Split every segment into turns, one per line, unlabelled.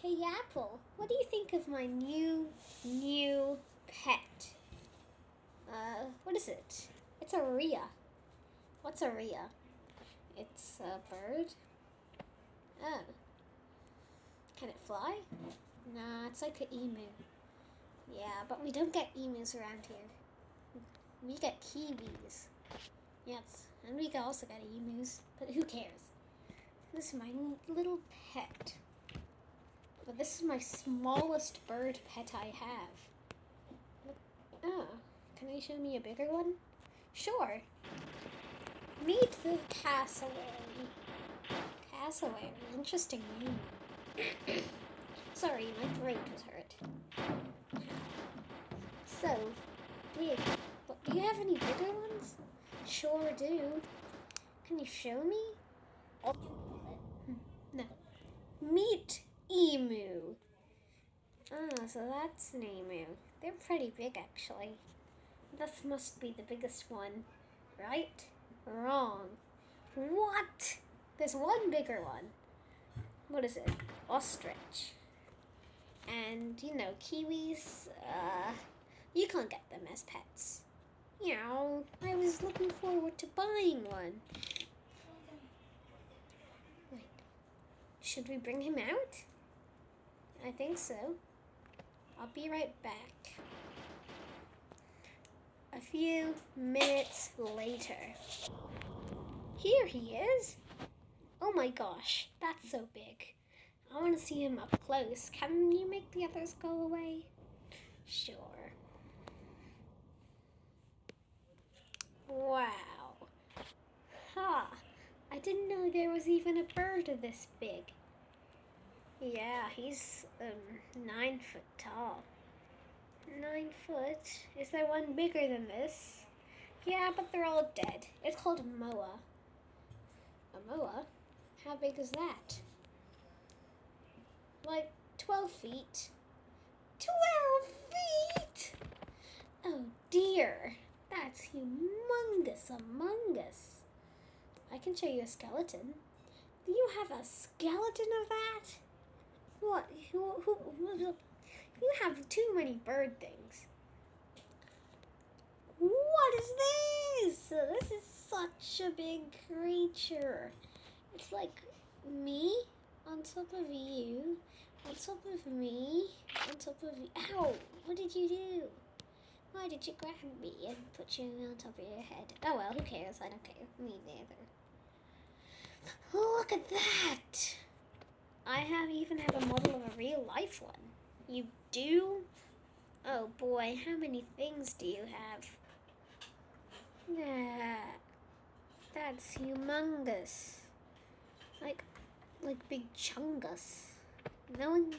Hey Apple, what do you think of my new pet? What is it? It's a Rhea. What's a Rhea? It's a bird. Oh, can it fly? Nah, it's like an emu. Yeah, but we don't get emus around here. We get kiwis. Yes, and we can also get emus, but who cares? This is my little pet. But this is my smallest bird pet I have. Oh, can you show me a bigger one? Sure. Meet the cassowary. Cassowary, interesting name. Sorry, my throat was hurt. So big. But do you have any bigger ones? Sure do. Can you show me? Oh, no. Meet emu. Oh, so that's an emu. They're pretty big, actually. This must be the biggest one, right? Wrong. What? There's one bigger one. What is it? Ostrich. And, kiwis, you can't get them as pets. I was looking forward to buying one. Wait, should we bring him out? I think so. I'll be right back. A few minutes later. Here he is. Oh my gosh, that's so big. I want to see him up close. Can you make the others go away? Sure. Wow. Ha! I didn't know there was even a bird this big. Yeah, he's 9 foot tall. 9 foot? Is there one bigger than this? Yeah, but they're all dead. It's called a moa. A moa? How big is that? Like 12 feet. 12 feet! Oh dear, that's humongous among us. I can show you a skeleton. Do you have a skeleton of that? What? Who you have too many bird things. What is this? This is such a big creature. It's like me on top of you, on top of me, on top of you. Ow! What did you do? Why did you grab me and put you on top of your head? Oh well, who cares? I don't care. Me neither. Look at that! I even have a model of a real life one. You do? Oh boy, how many things do you have? That's humongous. Like big chungus. No one.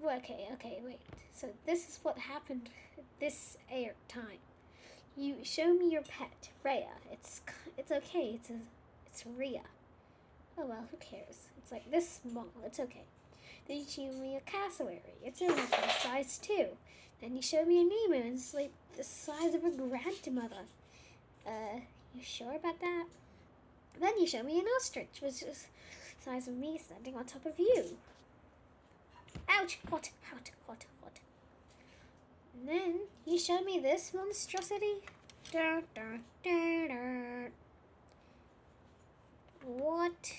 Okay, wait. So this is what happened this time. You show me your pet, Freya. It's okay. It's Rhea. Oh well, who cares? It's like this small. It's okay. Then you show me a cassowary. It's only my size 2. Then you show me a emu, and it's like the size of a grandmother. You sure about that? Then you show me an ostrich, which is the size of me standing on top of you. Ouch! Hot. And then you show me this monstrosity. What?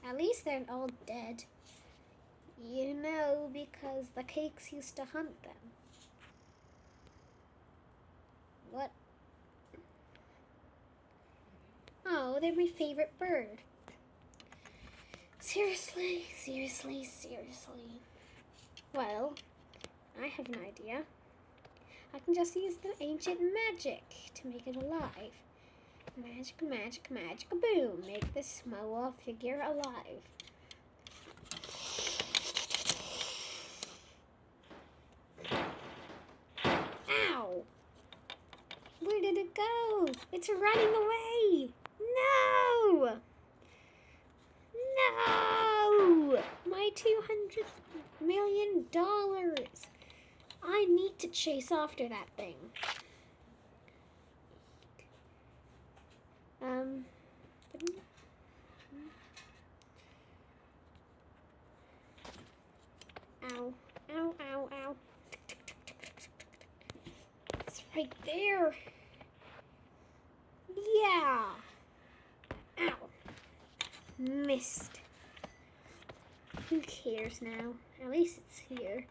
At least they're all dead. Because the cakes used to hunt them. What? Oh, they're my favorite bird. Seriously. Well, I have an idea. I can just use the ancient magic to make it alive. Magic, boom. Make this moa figure alive. Ow! Where did it go? It's running away! No! My $200 million! I need to chase after that thing. Right there. Yeah. Ow. Missed. Who cares now? At least it's here.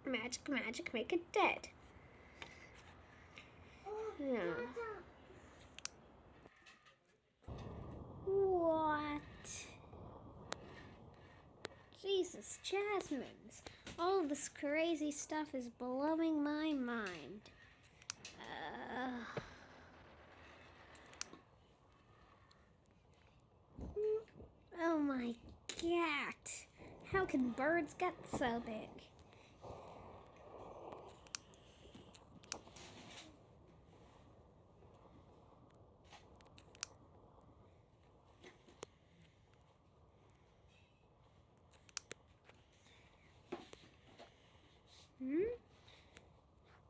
Magic, magic, make it dead. Yeah. What? Jesus, Jasmines. All this crazy stuff is blowing my mind. Oh my god. How can birds get so big?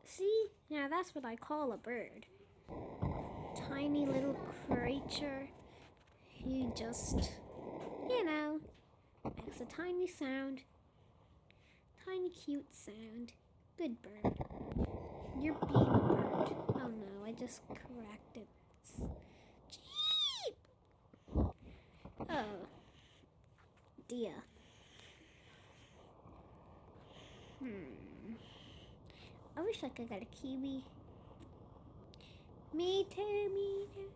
See? Now that's what I call a bird. Tiny little creature. He just, makes a tiny sound. Tiny cute sound. Good bird. You're being a bird. Oh no, I just cracked it. Cheep! Oh. Dear. I wish I could get a kiwi. Me too, me too.